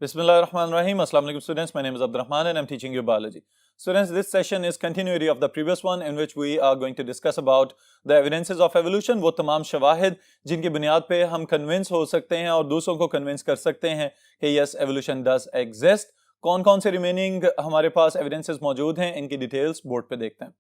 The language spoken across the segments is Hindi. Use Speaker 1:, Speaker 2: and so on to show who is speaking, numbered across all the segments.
Speaker 1: Bismillahirrahmanirrahim. Assalamu alaikum students. My name is Abdurrahman and I'm teaching you biology. Students, this session is continuity of the previous one in which we are going to discuss about the evidences of evolution. वो तमाम शवाहिद जिनकी बुनियाद पे हम कन्विंस हो सकते हैं और दूसरों को कन्विंस कर सकते हैं कि yes, evolution does exist. कौन कौन से रिमेनिंग हमारे पास एविडेंसेस मौजूद हैं इनकी डिटेल्स बोर्ड पे देखते हैं.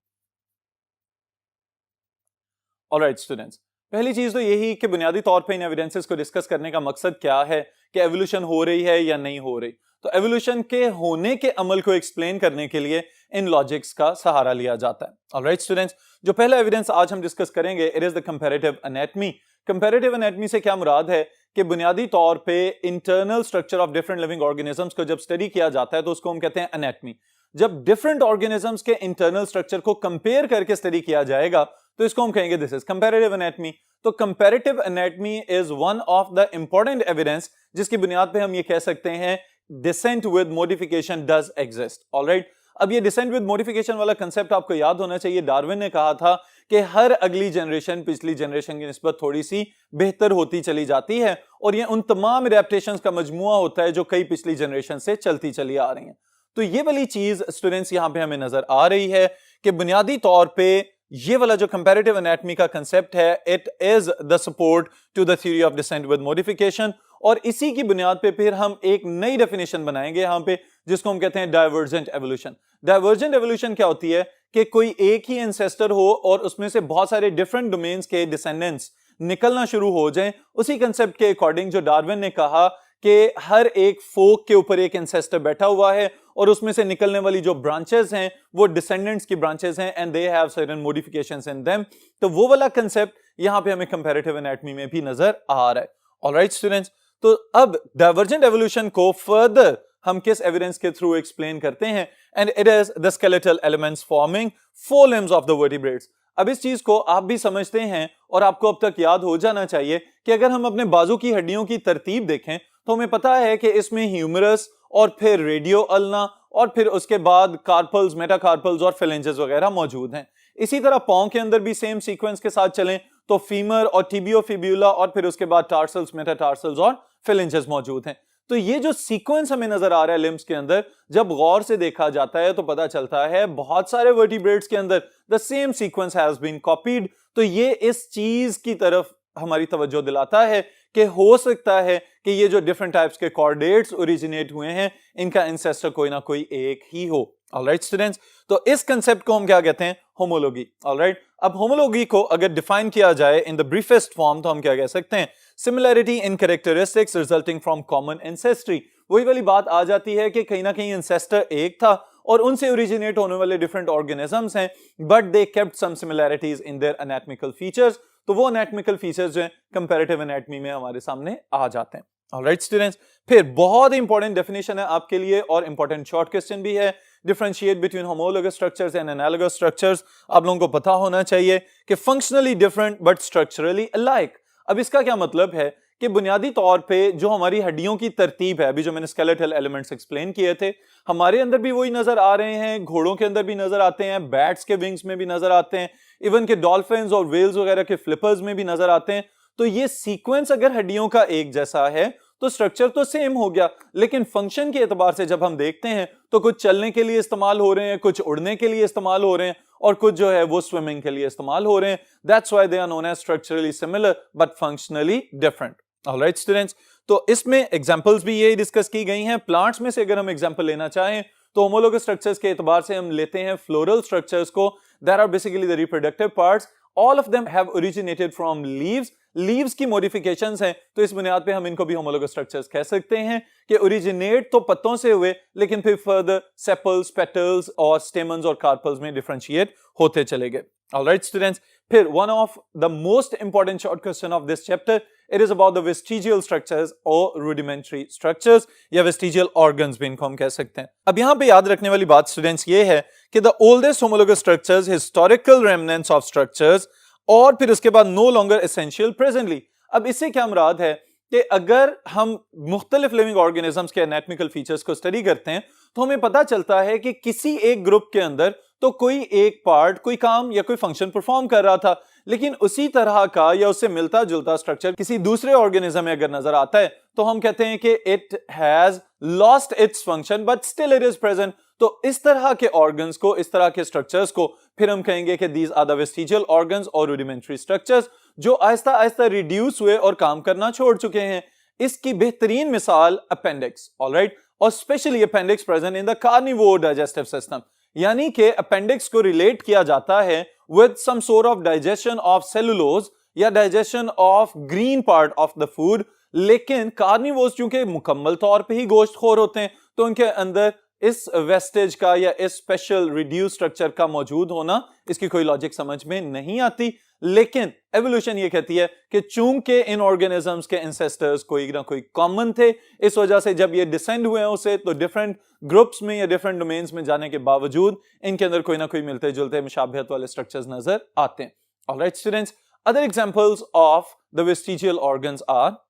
Speaker 1: ऑलराइट स्टूडेंट्स, पहली चीज तो यही कि बुनियादी तौर पे इन एविडेंसेस को डिस्कस करने का मकसद क्या है कि एवोल्यूशन हो रही है या नहीं हो रही. तो एवोल्यूशन के होने के अमल को एक्सप्लेन करने के लिए इन लॉजिक्स का सहारा लिया जाता है. ऑलराइट स्टूडेंट्स, जो पहला एविडेंस आज हम डिस्कस करेंगे it is the comparative anatomy. Comparative anatomy से क्या मुराद है कि बुनियादी तौर पे internal structure of different living organisms को जब स्टडी किया जाता है तो उसको हम कहते हैं एनाटॉमी. जब डिफरेंट ऑर्गेनिजम्स के इंटरनल स्ट्रक्चर को कंपेयर करके स्टडी किया जाएगा तो इसको हम कहेंगे दिस इज कंपैरेटिव एनाटॉमी. तो comparative anatomy is one of the important evidence जिसकी बुनियाद पे हम ये कह सकते हैं descent with modification does exist. Alright, अब ये डिसेंट विद मॉडिफिकेशन वाला कंसेप्ट आपको याद होना चाहिए. डार्विन ने कहा था कि हर अगली जनरेशन पिछली जनरेशन की निस्बत थोड़ी सी बेहतर होती चली जाती है और ये उन तमाम एडेप्टेशंस का मजमुआ होता है जो कई पिछली जनरेशन से चलती चली आ रही हैं. तो ये वाली चीज स्टूडेंट्स यहां पे हमें नजर आ रही है कि बुनियादी तौर पे ये वाला जो कंपैरेटिव एनाटॉमी का कंसेप्ट है it is the support to the theory of descent with modification. और इसी की बुनियाद पे फिर हम एक नई डेफिनेशन बनाएंगे यहां पे जिसको हम कहते हैं डाइवर्जेंट एवोल्यूशन. डाइवर्जेंट एवोल्यूशन क्या होती है कि कोई एक ही एंसेस्टर हो और उसमें से बहुत सारे डिफरेंट डोमेन्स के डिसेंडेंट्स निकलना शुरू हो जाएं. उसी कंसेप्ट के अकॉर्डिंग जो डार्विन ने कहा कि हर एक फोक के ऊपर एक एंसेस्टर बैठा हुआ है और उसमें से निकलने वाली जो ब्रांचेस हैं वो डिसेंडेंट्स की ब्रांचेस हैं and they have certain modifications in them. तो वो वाला कंसेप्ट यहां पे हमें कंपैरेटिव एनाटॉमी में भी नजर आ रहा है. ऑलराइट स्टूडेंट्स, तो अब डाइवर्जेंट एवोल्यूशन को फर्दर हम किस एविडेंस के थ्रू एक्सप्लेन करते हैं and it is the skeletal elements forming four limbs of the vertebrates. अब इस चीज को आप भी समझते हैं और आपको अब तक याद हो जाना चाहिए कि अगर हम अपने बाजू की हड्डियों की तरतीब देखें तो हमें पता है कि इसमें ह्यूमरस और फिर रेडियो अल्ना और फिर उसके बाद कार्पल्स, मेटाकार्पल्स और फिलेंजेस वगैरह मौजूद हैं. इसी तरह पांव के अंदर भी सेम सीक्वेंस के साथ चलें तो फीमर और टिबियोफिब्यूला और फिर उसके बाद टार्सल्स, मेटाटार्सल्स और फिलेंजेस मौजूद हैं. तो ये जो सीक्वेंस हमें नजर आ रहा है लिम्स के अंदर जब गौर से देखा जाता है तो पता चलता है बहुत सारे वर्टिब्रेट्स के अंदर the same sequence has been copied. तो ये इस चीज की तरफ हमारी तवज्जो दिलाता है कि हो सकता है कि ये जो डिफरेंट टाइप्स के कॉर्डेट्स ओरिजिनेट हुए हैं इनका एंसेस्टर कोई ना कोई एक ही हो. ऑलराइट स्टूडेंट्स, तो इस कंसेप्ट को हम क्या कहते हैं? होमोलॉजी. ऑलराइट, अब होमोलॉजी को अगर डिफाइन किया जाए इन द ब्रीफेस्ट फॉर्म तो हम क्या कह सकते हैं? Similarity in characteristics resulting from common ancestry. वही वाली बात आ जाती है कि कहीं ना कहीं एंसेस्टर एक था और उनसे ओरिजिनेट होने वाले डिफरेंट ऑर्गेनिजम्स हैं but they kept some similarities in their anatomical features. तो वो एनाटॉमिकल फीचर्स जो हैं कंपैरेटिव एनाटॉमी में हमारे सामने आ जाते हैं. ऑलराइट स्टूडेंट्स, फिर बहुत इंपॉर्टेंट डेफिनेशन है आपके लिए और इंपॉर्टेंट शॉर्ट क्वेश्चन भी है. Differentiate between homologous structures and analogous structures. आप लोगों को पता होना चाहिए कि functionally different but structurally alike. अब इसका क्या मतलब है कि बुनियादी तौर पे जो हमारी हड्डियों की तरतीब है, अभी जो मैंने स्केलेटल एलिमेंट्स एक्सप्लेन किए थे, हमारे अंदर भी वही नजर आ रहे हैं, घोड़ों के अंदर भी नजर आते हैं, बैट्स के विंग्स में भी नजर आते हैं, इवन के डॉल्फिन्स और वेल्स वगैरह के फ्लिपर्स में भी नजर आते हैं. तो ये सीक्वेंस अगर हड्डियों का एक जैसा है तो स्ट्रक्चर तो सेम हो गया, लेकिन फंक्शन के एतबार से जब हम देखते हैं तो कुछ चलने के लिए इस्तेमाल हो रहे हैं, कुछ उड़ने के लिए इस्तेमाल हो रहे हैं और कुछ जो है वो स्विमिंग के लिए इस्तेमाल हो रहे हैं. That's why they are known as structurally similar but functionally different. Alright students, तो इसमें एग्जांपल्स भी यही डिस्कस की गई हैं. प्लांट्स में से अगर हम एग्जांपल लेना चाहें तो होमोलोगस स्ट्रक्चर्स के एतबार से हम लेते हैं फ्लोरल स्ट्रक्चर्स को. That are basically the reproductive parts. All of them have originated from leaves. Leaves की मॉडिफिकेशंस हैं तो इस बुनियाद पे हम इनको भी होमोलोगस स्ट्रक्चर्स कह सकते हैं कि ओरिजिनेट तो पत्तों से हुए लेकिन फिर फर्दर सेपल्स, पेटल्स और स्टेमन्स और कार्पल्स में डिफरेंशिएट होते चले गए. ऑलराइट स्टूडेंट्स, फिर one of the most important short question of this chapter it is about the vestigial structures और रूडिमेंट्री स्ट्रक्चर्स या वेस्टिजियल ऑर्गन्स भी इनको हम कह सकते हैं. अब यहां पे याद रखने वाली बात स्टूडेंट्स ये है कि the oldest homologous structures historical remnants of structures और फिर उसके बाद नो लॉन्गर एसेंशियल प्रेजेंटली. अब इससे क्या मुराद है कि अगर हम मुख्तलिफ लिविंग ऑर्गेनिजम्स के एनाटॉमिकल फीचर्स को स्टडी करते हैं तो हमें पता चलता है कि किसी एक ग्रुप के अंदर तो कोई एक पार्ट कोई काम या कोई फंक्शन परफॉर्म कर रहा था, लेकिन उसी तरह का या उससे मिलता जुलता स्ट्रक्चर किसी दूसरे ऑर्गेनिज्म में अगर नजर आता है तो हम कहते हैं कि it has lost its function but still it is present. तो इस तरह के ऑर्गन्स को, इस तरह के स्ट्रक्चर्स को फिर हम कहेंगे कि these are the vestigial organs और रूडिमेंट्री स्ट्रक्चर्स जो आहिस्ता आहिस्ता रिड्यूस हुए और काम करना छोड़ चुके हैं। इसकी बेहतरीन मिसाल अपेंडिक्स, ऑलराइट, और specially appendix present in the carnivore digestive system, यानी कि अपेंडिक्स को रिलेट किया जाता है with some sort of digestion of cellulose या digestion of green part of the food. लेकिन कार्निवोर्स चूंकि मुकम्मल तौर पे ही गोश्तखोर होते हैं तो उनके अंदर इस वेस्टेज का या इस स्पेशल रिड्यूस स्ट्रक्चर का मौजूद होना इसकी कोई लॉजिक समझ में नहीं आती। लेकिन एवोल्यूशन ये कहती है कि चूंकि इन ऑर्गेनिजम्स के एंसेस्टर्स कोई ना कोई कॉमन थे, इस वजह से जब ये डिसेंड हुए हैं उसे तो डिफरेंट ग्रुप्स में या डिफरेंट डोमेन्स में जाने के बावजूद इनके अंदर कोई ना कोई मिलते जुलते मुशाबहत वाले स्ट्रक्चर्स नजर आते हैं। Alright students, other examples of the vestigial organs are,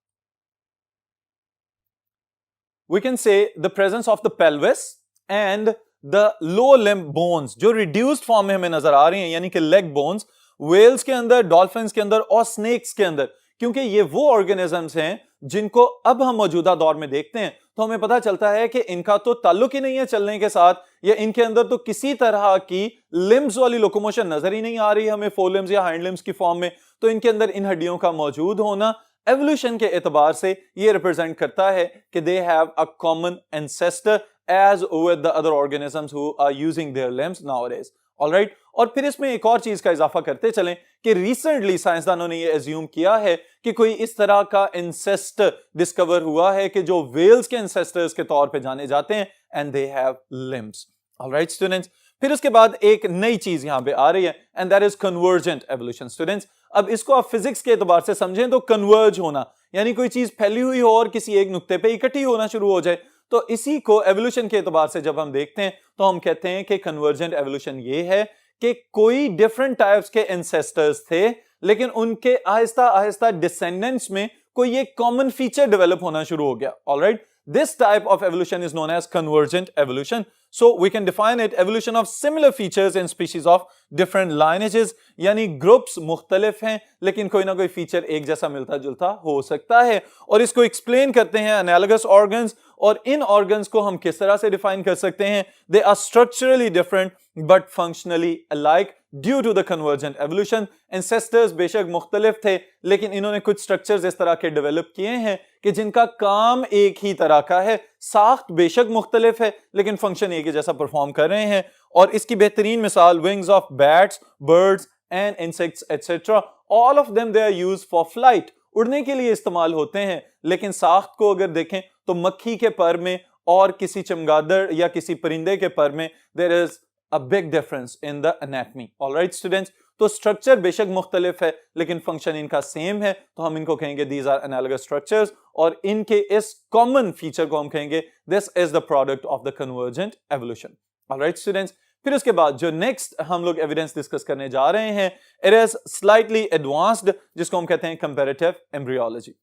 Speaker 1: we can say the presence of the pelvis and the lower limb bones जो reduced form में हमें नजर आ रही हैं, यानी कि leg bones whales के अंदर, dolphins के अंदर और snakes के अंदर, क्योंकि ये वो organisms हैं जिनको अब हम मौजूदा दौर में देखते हैं तो हमें पता चलता है कि इनका तो ताल्लुक ही नहीं है चलने के साथ, या इनके अंदर तो किसी तरह की लिम्स वाली लोकोमोशन नजर ही नहीं आ रही हमें फोर लिम्स या हाइंड लिम्स की फॉर्म में। तो इनके अंदर इन हड्डियों का मौजूद होना एवोल्यूशन के एतबार से ये रिप्रेजेंट करता है कि they have a common ancestor as with the other organisms who are using their limbs nowadays. Alright, और फिर इसमें एक और चीज का इजाफा करते चलें कि रिसेंटली साइंसदानों ने ये एज्यूम किया है कि कोई इस तरह का एंसेस्टर डिस्कवर हुआ है कि जो वेल्स के एंसेस्टर्स के तौर पे जाने जाते हैं and they have limbs. Alright students, फिर उसके बाद एक नई चीज यहां पे आ रही है and that is convergent evolution. Students, अब इसको आप फिजिक्स के एतबार से समझें तो कन्वर्ज होना, यानी कोई चीज फैली हुई हो और किसी एक नुक्ते पे इकट्ठी होना शुरू हो जाए, तो इसी को एवोल्यूशन के एतबार से जब हम देखते हैं तो हम कहते हैं कि कन्वर्जेंट एवोल्यूशन ये है कि कोई डिफरेंट टाइप्स के एंसेस्टर्स थे लेकिन उनके आहिस्ता आहिस्ता डिसेंडेंट्स में कोई एक कॉमन फीचर डेवलप होना शुरू हो गया। Alright, this type of evolution is known as convergent evolution. So we can define it evolution of similar features in species of different lineages, यानी ग्रुप्स मुख्तलिफ हैं लेकिन कोई ना कोई फीचर एक जैसा मिलता जुलता हो सकता है। और इसको एक्सप्लेन करते हैं एनालॉगस ऑर्गन्स, और इन ऑर्गन्स को हम किस तरह से डिफाइन कर सकते हैं, they are structurally different but functionally alike due to the convergent evolution. Ancestors बेशक मुख्तलिफ थे लेकिन इन्होंने कुछ स्ट्रक्चर्स इस तरह के डेवलप किए हैं कि जिनका काम एक ही तरह का है, साख्त बेशक मुख्तलिफ है लेकिन फंक्शन एक ही जैसा परफॉर्म कर रहे हैं। और इसकी बेहतरीन मिसाल wings of bats, birds and insects etcetera, all of them they are used for flight, उड़ने के लिए इस्तेमाल होते हैं। लेकिन साख्त को अगर देखें तो मक्खी के पर में और किसी चमगादड़ या किसी परिंदे के पर में there is a big difference in the anatomy. All right students, तो स्ट्रक्चर बेशक मुख्तलिफ है लेकिन फंक्शन इनका सेम है, तो हम इनको कहेंगे these are analogous structures, और इनके इस कॉमन फीचर को हम कहेंगे this is the product of the convergent evolution. All right students, फिर उसके बाद जो नेक्स्ट हम लोग एविडेंस डिस्कस करने जा रहे हैं इट इज स्लाइटली एडवांस्ड, जिसको हम कहते हैं कंपैरेटिव एम्ब्रियोलॉजी।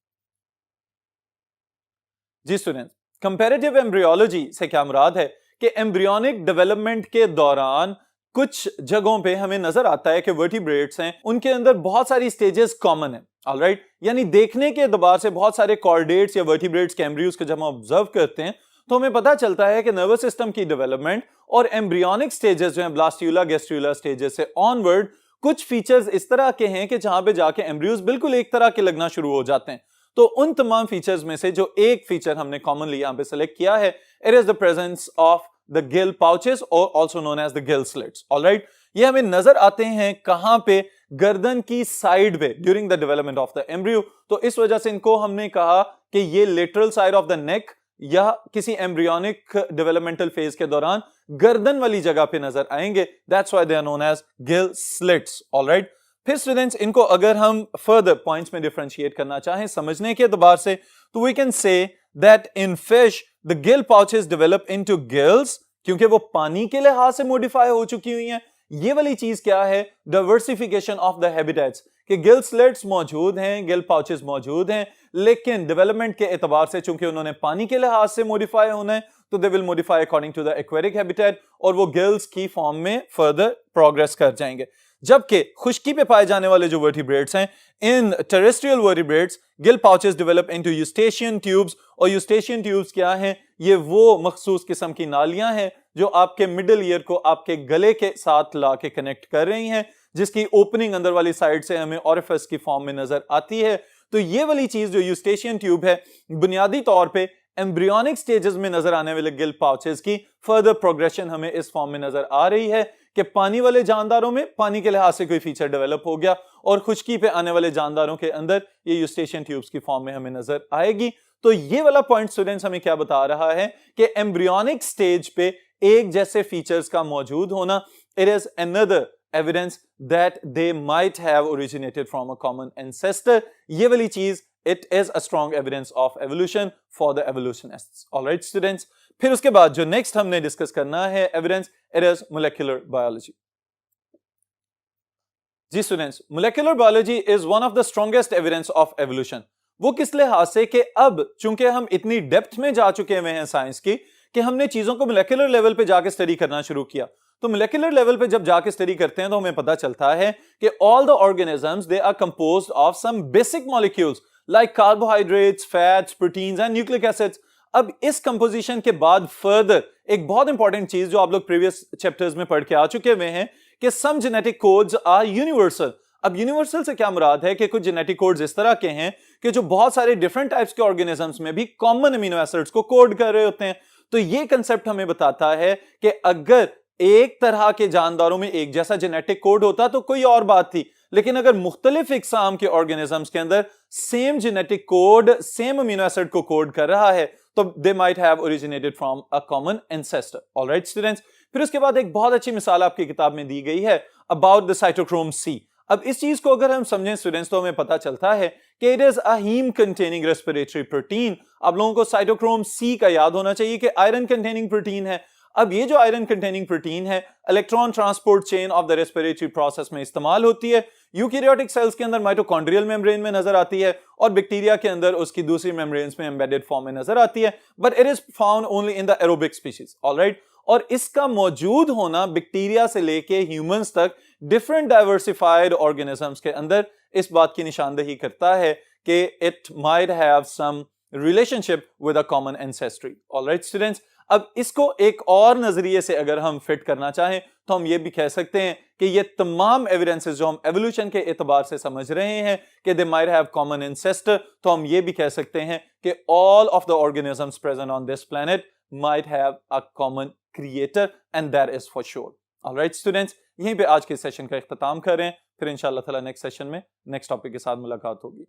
Speaker 1: जी स्टूडेंट्स, कंपैरेटिव एम्ब्रियोलॉजी से क्या मुराद है कि एम्ब्रियोनिक डेवलपमेंट के दौरान कुछ जगहों पे हमें नजर आता है कि वर्टिब्रेट्स हैं उनके अंदर बहुत सारी स्टेजेस कॉमन है। ऑलराइट, यानी देखने के एतबार से बहुत सारे कॉर्डेट्स या वर्टिब्रेट्स के एम्ब्रियोज को जब हम ऑब्जर्व करते हैं तो हमें पता चलता है कि नर्वस सिस्टम की डेवलपमेंट और एम्ब्रियोनिक स्टेजेस जो हैं ब्लास्ट्यूला गैस्ट्रूला स्टेजेस से ऑनवर्ड कुछ फीचर्स इस तरह के हैं कि जहां पे जाके एम्ब्रियोज बिल्कुल एक तरह के लगना शुरू हो जाते हैं। तो उन तमाम फीचर्स में से जो एक फीचर हमने कॉमनली यहां पे सेलेक्ट किया है it is the presence of the gill pouches or also known as the gill slits. All right, ये हमें नजर आते हैं कहां पे, गर्दन की साइड पे during the development of the embryo. तो इस वजह से इनको हमने कहा कि ये lateral side of the neck या किसी एम्ब्रियोनिक डेवलपमेंटल फेज के दौरान गर्दन वाली जगह पे नजर आएंगे, that's why they are known as gill slits. Alright, फिर स्टूडेंट्स इनको अगर हम फर्दर पॉइंट्स में डिफरेंशिएट करना चाहें समझने के एतबार से तो we can say that in fish the gill pouches develop into gills, क्योंकि वो पानी के लिहाज से मॉडिफाई हो चुकी हुई हैं। ये वाली चीज क्या है, डाइवर्सिफिकेशन ऑफ द हैबिटेट्स, कि गिल स्लिट्स मौजूद हैं, गिल पाउचेस मौजूद हैं लेकिन डेवलपमेंट के एतबार से चूंकि उन्होंने पानी के लिहाज से मॉडिफाई होना है तो they will modify according to the aquatic habitat और वो गिल्स की फॉर्म में फर्दर प्रोग्रेस कर जाएंगे। जबकि खुश्की पे पाए जाने वाले जो वर्टिब्रेट्स हैं, in terrestrial vertebrates Gill pouches develop into Eustachian tubes, और यूस्टेशियन ट्यूब्स क्या हैं? ये वो मखसूस किस्म की नालियां हैं जो आपके मिडिल ईयर को आपके गले के साथ ला के कनेक्ट कर रही हैं, जिसकी ओपनिंग अंदर वाली साइड से हमें ऑरिफिस की फॉर्म में नजर आती है। तो ये वाली चीज जो यूस्टेशियन ट्यूब है, बुनियादी तौर पे एम्ब्रियोनिक स्टेजेस में नजर आने वाले गिल पाउचेस की फर्दर प्रोग्रेशन हमें इस फॉर्म में नजर आ रही है कि पानी वाले जानदारों में पानी के लिहाज से कोई फीचर डेवलप हो गया और खुश्की पे आने वाले जानदारों के अंदर ये यूस्टेशियन ट्यूब्स की फॉर्म में हमें नजर आएगी। तो ये वाला पॉइंट स्टूडेंट्स हमें क्या बता रहा है कि एम्ब्रियोनिक स्टेज पे एक जैसे फीचर्स का मौजूद होना, it is another evidence that they might have originated from a common ancestor। ये वाली चीज it is a strong evidence of evolution for the evolutionists। Alright students, फिर उसके बाद जो next हमने डिस्कस करना है evidence, it is molecular biology। जी students, molecular biology is one of the strongest evidence of evolution। वो किस लिहाज से कि अब चूंकि हम इतनी डेप्थ में जा चुके हुए हैं साइंस की कि हमने चीजों को मोलेकुलर लेवल पे जाके स्टडी करना शुरू किया। तो मोलेकुलर लेवल पे जब जाके स्टडी करते हैं तो हमें पता चलता है कि all the organisms they are composed of some basic molecules like carbohydrates, fats, proteins and nucleic acids. अब इस कंपोजिशन के बाद फर्दर एक बहुत इंपॉर्टेंट चीज जो आप लोग प्रीवियस चैप्टर्स में पढ़ के आ चुके हुए हैं कि सम जेनेटिक कोड्स आर यूनिवर्सल। अब यूनिवर्सल से क्या मुराद है कि कुछ जेनेटिक कोड्स इस तरह के हैं कि जो बहुत सारे डिफरेंट टाइप्स के ऑर्गेनिजम्स में भी कॉमन अमीनो एसिड्स को कोड कर रहे होते हैं। तो ये कंसेप्ट हमें बताता है कि अगर एक तरह के जानदारों में एक जैसा जेनेटिक कोड होता तो कोई और बात थी, लेकिन अगर मुख्तलिफ इकसाम के ऑर्गेनिजम्स के अंदर same genetic code same amino acid को कोड कर रहा है तो they might have originated from a common ancestor. Alright students, फिर उसके बाद एक बहुत अच्छी मिसाल आपकी किताब में दी गई है अबाउट द साइटोक्रोम सी। अब इस चीज को अगर हम समझें स्टूडेंट्स तो हमें पता चलता है कि it is a heme containing respiratory protein. आप लोगों को साइटोक्रोम सी का याद होना चाहिए कि आयरन कंटेनिंग प्रोटीन है। अब ये जो आयरन कंटेनिंग प्रोटीन है electron transport chain of the respiratory process में इस्तेमाल होती है। यूकैरियोटिक सेल्स के अंदर माइटोकॉन्ड्रियल मेम्ब्रेन में नजर आती है और बैक्टीरिया के अंदर उसकी दूसरी मेम्ब्रेन्स में एम्बेडेड फॉर्म में नजर आती है, but it is found only in the aerobic species. Alright, और इसका मौजूद होना बैक्टीरिया से लेके ह्यूमंस तक डिफरेंट डाइवर्सिफाइड ऑर्गेनिजम्स के अंदर इस बात की निशानदेही करता है कि it might have some relationship with a common ancestry. Alright students, अब इसको एक और नजरिए से अगर हम फिट करना चाहें तो हम ये भी कह सकते हैं कि ये तमाम एविडेंसेस जो हम एवोल्यूशन के एतबार से समझ रहे हैं कि they might have common ancestor, तो हम ये भी कह सकते हैं कि all of the organisms present on this planet might have a common creator and that is for sure. Alright students, यहीं पे आज के सेशन का इख्तिताम कर रहे हैं, फिर इंशाअल्लाह ताला नेक्स्ट सेशन में नेक्स्ट टॉपिक के साथ मुलाकात होगी।